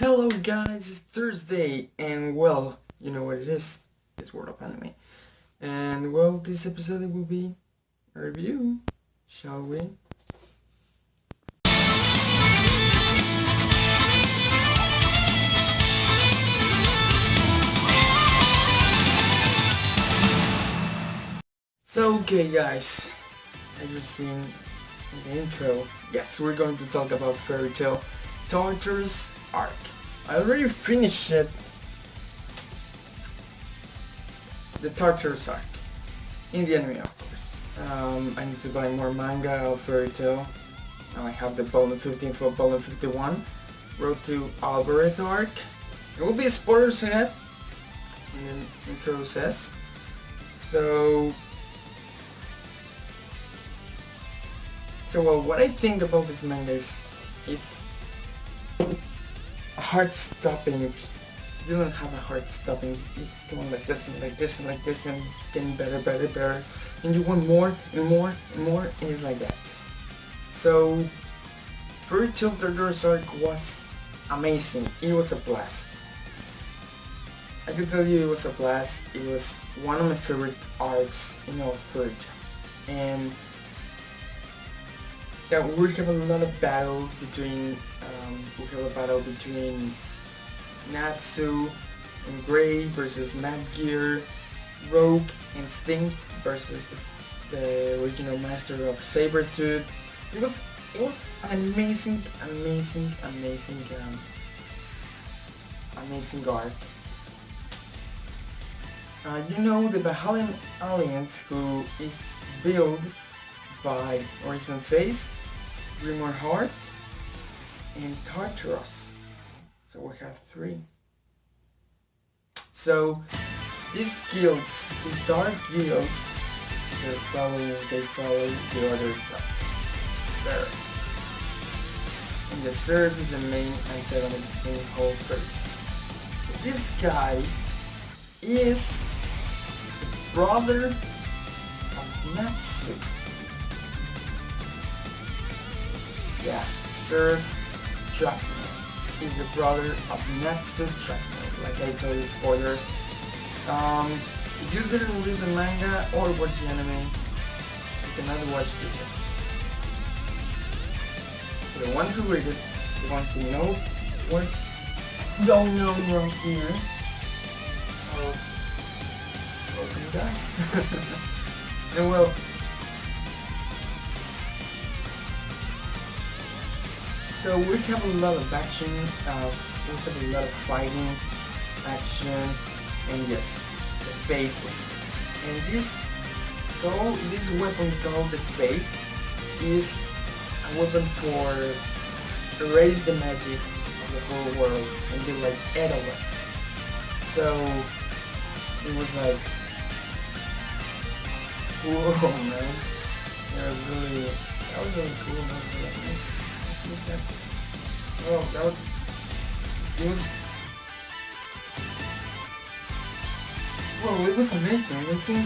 Hello guys, it's Thursday, and well, you know what it is. It's World of Anime. And well, this episode will be a review, shall we? So okay guys, as you've seen in the intro, yes, we're going to talk about Fairy Tail Tartaros arc. I already finished it, the Tartaros arc, in the anime of course. I need to buy more manga of Fairy Tail. Now I have the Volume 15 for Volume 51, Road to Alvarez arc. It will be spoilers ahead, and then intro says. So well, what I think about this manga is heart stopping. You don't have a heart stopping. It's going like this and like this and like this, and it's getting better, and you want more and more and more, and it's like that. So Fairy Tail Tartaros arc was amazing. It was a blast. I can tell you it was a blast. It was one of my favorite arcs, of Fairy Tail. And yeah, we have a lot of battles between, we have a battle between Natsu and Gray versus Mad Gear, Rogue and Sting versus the original master of Sabretooth. It was an amazing arc. The Valhallan Alliance, who is built by Horizon Says, Grimor Heart, and Tartaros. So we have three. So these guilds, these dark guilds, they follow the other side. Seraph. And the Seraph is the main antagonist in the whole Fairy Tail. This guy is the brother of Natsu. Yeah, Seraph Drachma is the brother of Natsu Drachma. Like I told you, spoilers. If you didn't read the manga or watch the anime, you cannot watch this episode. For the one who read it, the one who knows what's going on wrong here, welcome guys. And well, so we have a lot of action, we have a lot of fighting, action, and yes, the faces. And this weapon called the face is a weapon for erase the magic of the whole world and be like Daedalus. So it was like, whoa man, that was really cool, man. It was amazing. I think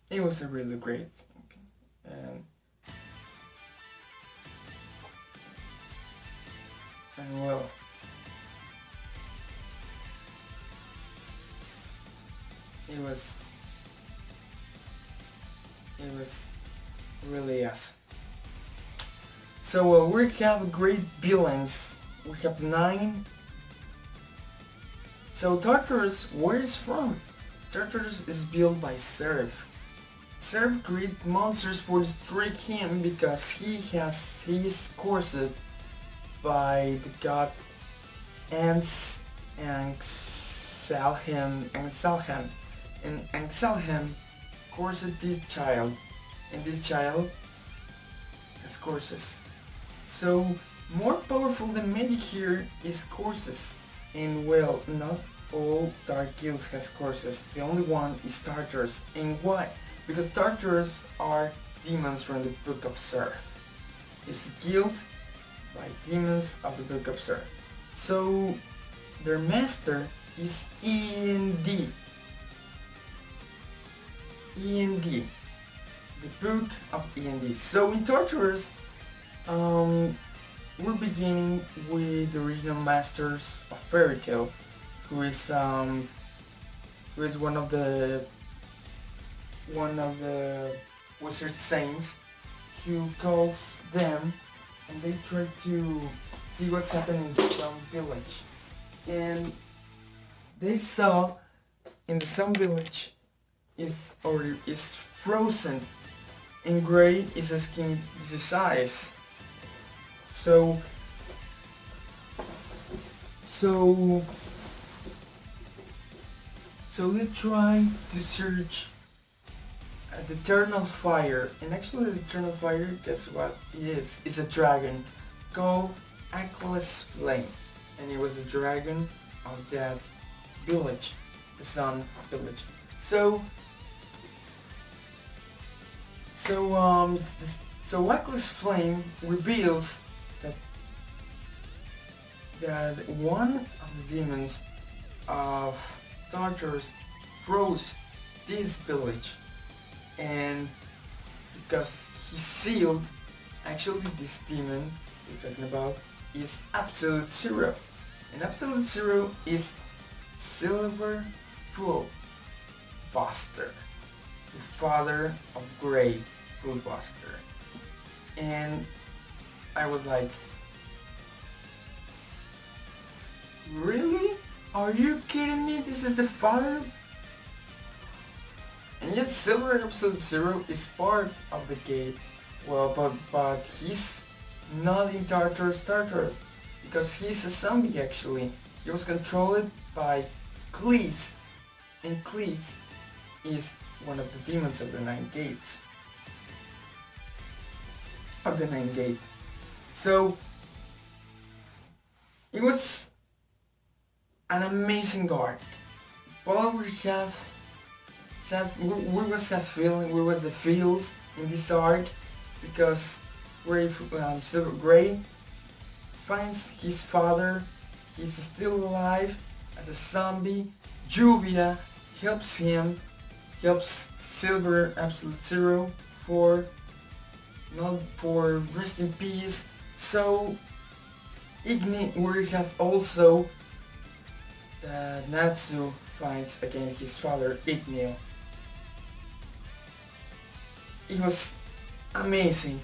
it was a really great thing. And well, it was really awesome. So we have great villains. We have 9. So Tartaros, where is from? Tartaros is built by Seraph. Seraph created monsters for destroy him because he is cursed by the god Anselhem, and Anselhem cursed this child, and this child has curses. So more powerful than magic here is curses, and well, not all dark guilds has curses. The only one is Tartaros. And why? Because Tartaros are demons from the Book of Seraph. It's a guild by demons of the Book of Seraph. So their master is END. the book of E&D. So in Tartaros, we're beginning with the original masters of fairy tale, who is one of the wizard saints, who calls them, and they try to see what's happening in some village. And they saw in the some village is frozen, and Gray is asking his eyes. So they try to search the eternal fire, and actually the eternal fire, guess what it is? It's a dragon called Atlas Flame, and it was a dragon of that village, the Sun Village. So Atlas Flame reveals that one of the demons of Tartaros froze this village, and because he sealed, actually this demon we're talking about is Absolute Zero, and Absolute Zero is Silver Full Buster, the father of Gray Full Buster. And I was like, really? Are you kidding me? This is the father? And yet Silver Absolute Zero is part of the gate. Well, but he's not in Tartaros, because he's a zombie actually. He was controlled by Cleese, and Cleese is one of the demons of the Nine Gates. So it was an amazing arc. But we was the feels in this arc, because Silver Gray finds his father. He's still alive as a zombie. Juvia helps Silver Absolute Zero for rest in peace. So we have also Natsu finds again his father Igneo. It was amazing.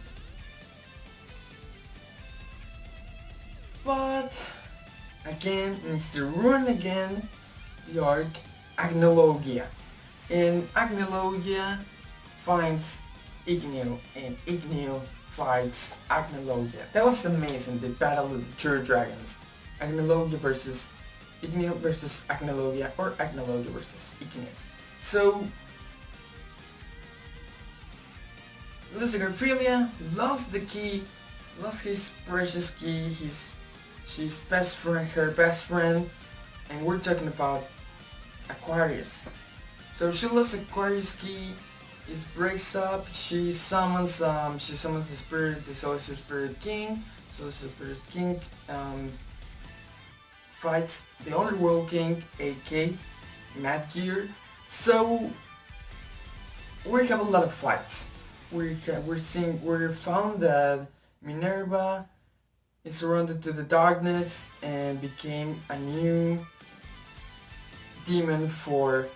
But again, needs to ruin again the arc Agnologia. And Agnologia finds Igneo, and Igneo fights Agnologia. That was amazing, the battle of the two dragons. Agnologia versus Igneo versus Agnologia, or Agnologia versus Igneo. So Luciferphilia lost the key, lost his precious key, her best friend, and we're talking about Aquarius. So she lost Aquarius key, it breaks up, she summons the spirit, the Celestial Spirit King. Celestial Spirit King fights the Underworld King, aka Mad Gear. So we have a lot of fights. We found that Minerva is surrounded to the darkness and became a new demon for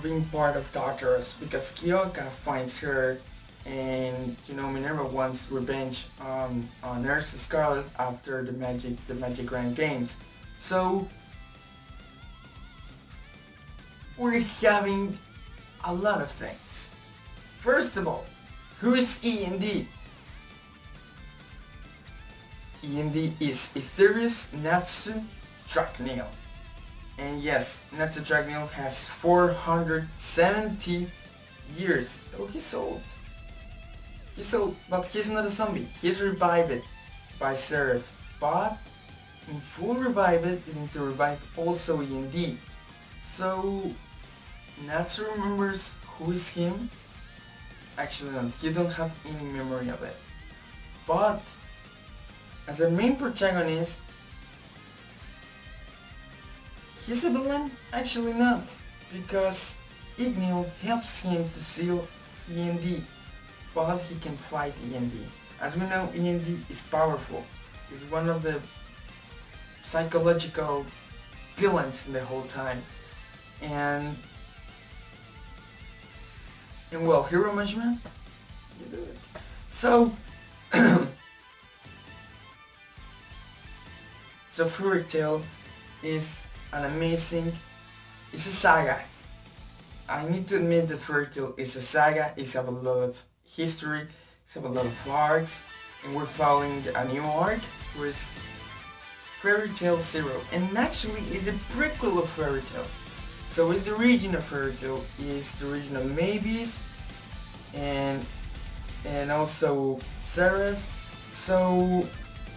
being part of Tartaros, because Kyoka finds her, and Minerva wants revenge on Nurse Scarlet after the Magic Grand Games. So we're having a lot of things. First of all, who is E&D? E&D is Aetherius Natsu Dragneel. And yes, Natsu Dragneel has 470 years, so he's old. But he's not a zombie. He's revived by Seraph, but in full revived is going to revive also E&D. So Natsu remembers who is him. Actually not, he don't have any memory of it. But as a main protagonist, he's a villain? Actually not, because Igneo helps him to seal END, but he can fight END. As we know, END is powerful. He's one of the psychological villains in the whole time. And well, hero measurement, you do it. So, so Fairy Tail is an amazing, it's a saga. I need to admit that Fairy Tail is a saga, it's have a lot of history, it's have a lot of arcs, and we're following a new arc, which is Fairy Tail Zero, and actually is the prequel of Fairy Tail. So it's the region of Fairy Tail, is the region of Mavis, and also Seraph. So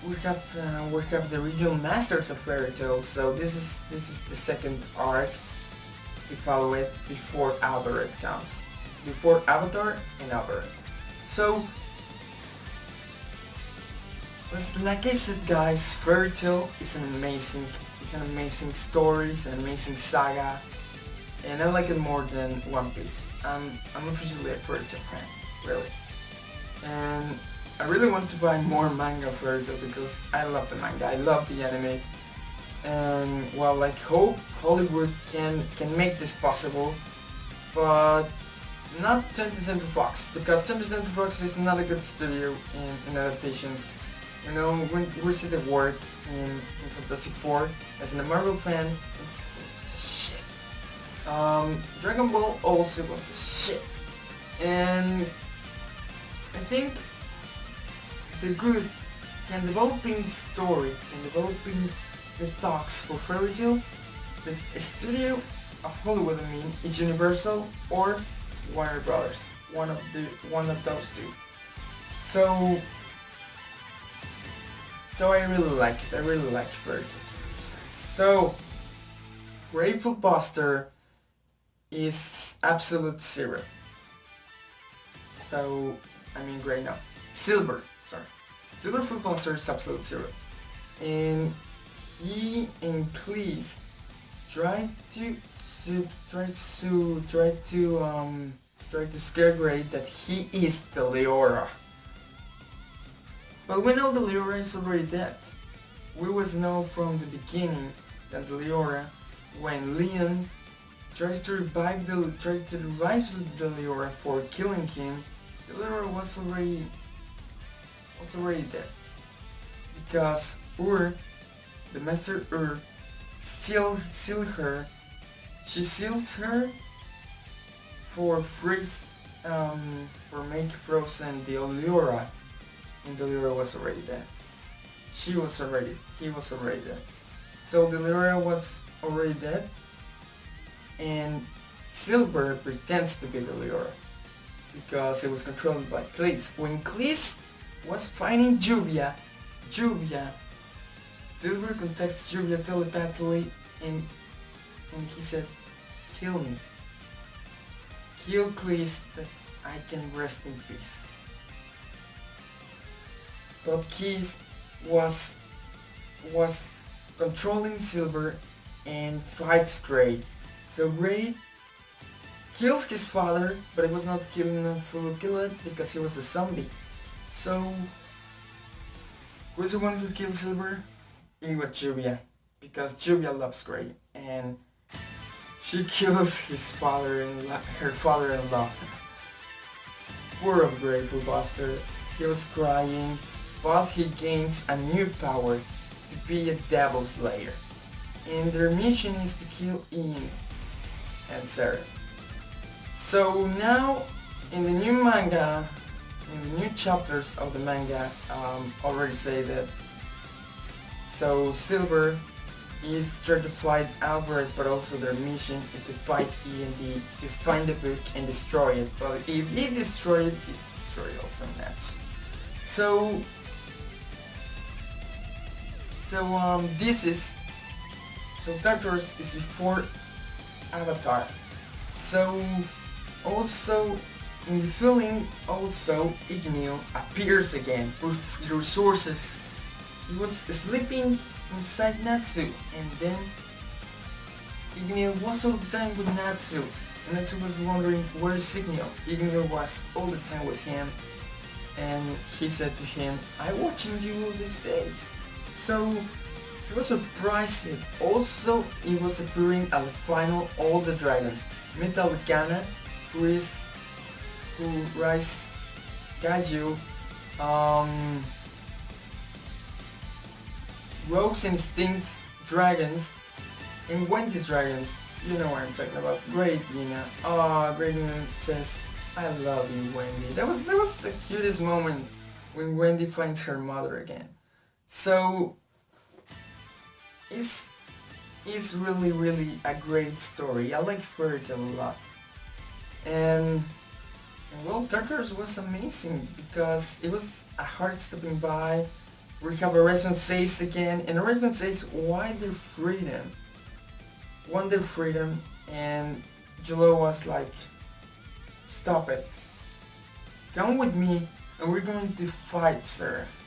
we have the regional masters of Fairy Tail. So this is the second arc to follow it before Albereth comes, before Avatar and Albereth. So, like I said, guys, Fairy Tail is an amazing story, it's an amazing saga, and I like it more than One Piece. I'm officially a Fairy Tail fan, really, and I really want to buy more manga of Fairy Tail because I love the manga, I love the anime, and well, like hope Hollywood can make this possible, but not 20th Century Fox, because 20th Century Fox is not a good studio in adaptations. You know, we see the work in Fantastic Four. As a Marvel fan, it's a shit. Dragon Ball also was a shit. And I think the group can developing the story and developing the thoughts for Fairy Tail. The studio of Hollywood, I mean, is Universal or Warner Brothers. One of those two. So I really like it. I really like Fairy Tail. So Grateful Buster is Absolute Zero. So I mean Grey now. Silver, sorry. Silver Foot Buster is Absolute Zero. And he and Cleese try to scare Grey that he is the Leora. But we know the Leora is already dead. We was know from the beginning that the Leora, when Leon tries to revive the Leora for killing him, the Leora was already dead. Because the Master sealed her. She seals her for make frozen the Leora. And the Leora was already dead. He was already dead. So the Leora was already dead, and Silver pretends to be the Leora because it was controlled by Cleese. When Cleese was fighting Juvia, Silver contacts Juvia telepathically, and he said, "Kill me. Kill Cleese that I can rest in peace." But Cleese was controlling Silver and fights Grey. So Grey kills his father, but he was not killing enough to kill it because he was a zombie. So who's the one who killed Silver? It was Juvia, because Juvia loves Grey, and she kills her father-in-law. Poor of Grateful Buster. He was crying. But he gains a new power to be a Devil Slayer. And their mission is to kill Ian and Sarah. So now, in the new manga, in the new chapters of the manga, already say that. So Silver is trying to fight Albert, but also their mission is to fight END, to find the book and destroy it. But if he destroy it, it's destroyed also Natsu. So Tartaros is before Avatar. So also in the film, also Igneo appears again with resources. He was sleeping inside Natsu, and then Igneo was all the time with Natsu, And Natsu was wondering where's Igneo. Igneo was all the time with him, and he said to him, "I'm watching you all these days." So he was surprised. Also, he was appearing at the final All the Dragons. Metal Gana, who rises Gaju, Rogue's Instincts Dragons, and Wendy's Dragons. You know what I'm talking about. Great Dina. Great Dina says, "I love you, Wendy." That was the cutest moment when Wendy finds her mother again. So it's really a great story. I like Fairy Tail a lot. And well, Tartaros was amazing because it was a heart stopping by. We have Horizon says again, and Horizon says, "Why their freedom? Want their freedom?" And Jalo was like, "Stop it. Come with me and we're going to fight Seraph."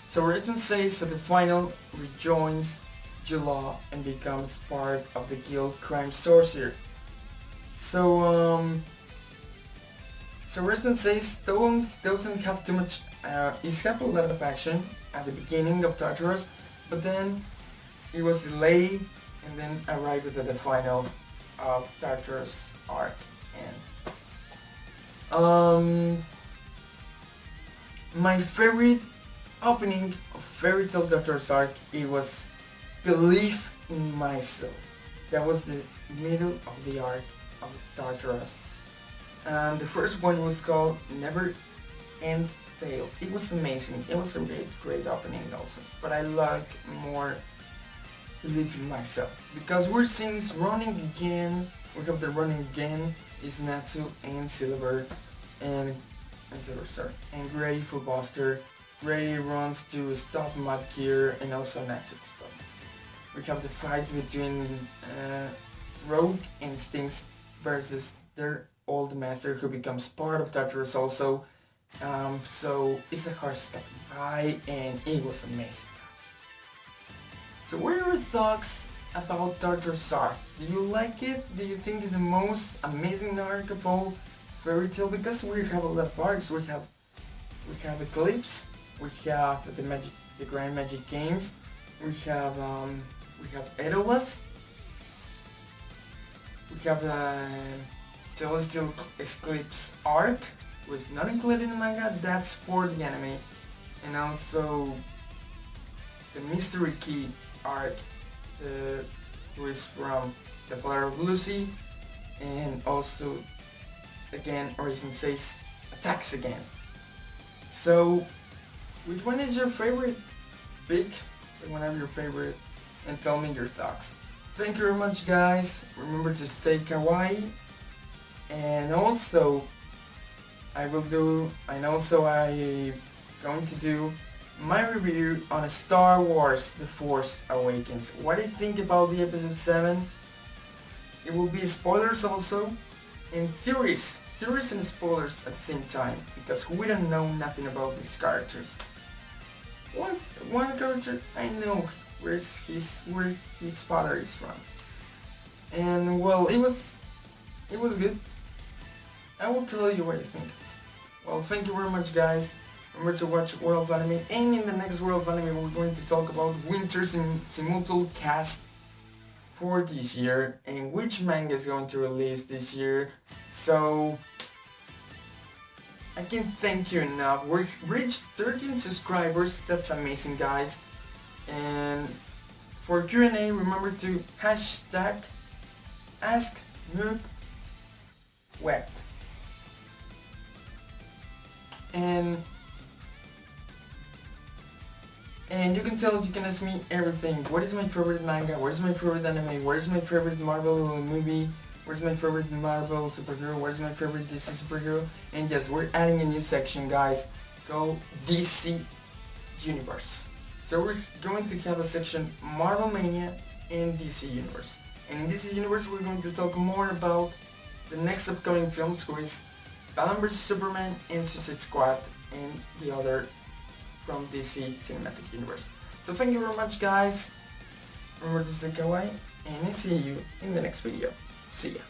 So Horizon says at the final rejoins Jalo and becomes part of the guild Crime Sorcerer. So Horizon says doesn't have too much. He's got a lot of action at the beginning of Tartaros, but then it was delayed and then arrived at the final of Tartaros arc. And my favorite opening of Fairy Tail Tartaros arc, it was Belief in Myself. That was the middle of the arc of Tartaros. And the first one was called Never End Tale. It was amazing. It was a great opening also. But I like more Believe in Myself because we're seeing this running again. We have the running again is Natsu and Silver and Gray Buster. Gray runs to stop Mudgear and also Natsu to stop. We have the fights between Rogue and Stinks versus their old master who becomes part of Tartarus also. So it's a hard stopping by and it was amazing, guys. So what are your thoughts about Tartarus arc? Do you like it? Do you think it's the most amazing arc of all Fairy Tail? Because we have a lot of arcs. We have Eclipse, we have the Grand Magic Games, we have Edolas, we have the Celestial Eclipse arc, was not included in the manga, that's for the anime, and also the Mystery Key arc, who is from the father of Lucy, and also again Horizon says attacks again. So which one is your favorite? Pick one of your favorite and tell me your thoughts. Thank you very much, guys. Remember to stay kawaii. And also I'm going to do my review on Star Wars The Force Awakens. What do you think about the episode 7? It will be spoilers also, and theories and spoilers at the same time, because we don't know nothing about these characters. One character I know where his father is from, and well, it was good. I will tell you what I think. Well, thank you very much, guys. Remember to watch World of Anime, and in the next World of Anime we're going to talk about Winter Simulcast for this year and which manga is going to release this year. So I can't thank you enough. We reached 13 subscribers. That's amazing, guys. And for Q&A, remember to hashtag AskNoobWeb. And you can ask me everything. What is my favorite manga? What is my favorite anime? What is my favorite Marvel movie? Where's my favorite Marvel superhero? Where's my favorite DC superhero? And yes, we're adding a new section, guys. Go DC Universe. So we're going to have a section Marvel Mania and DC Universe. And in DC Universe, we're going to talk more about the next upcoming films, which is Batman vs Superman and Suicide Squad, and the other from DC Cinematic Universe. So thank you very much, guys. Remember to stay kawaii. and I see you in the next video. See ya.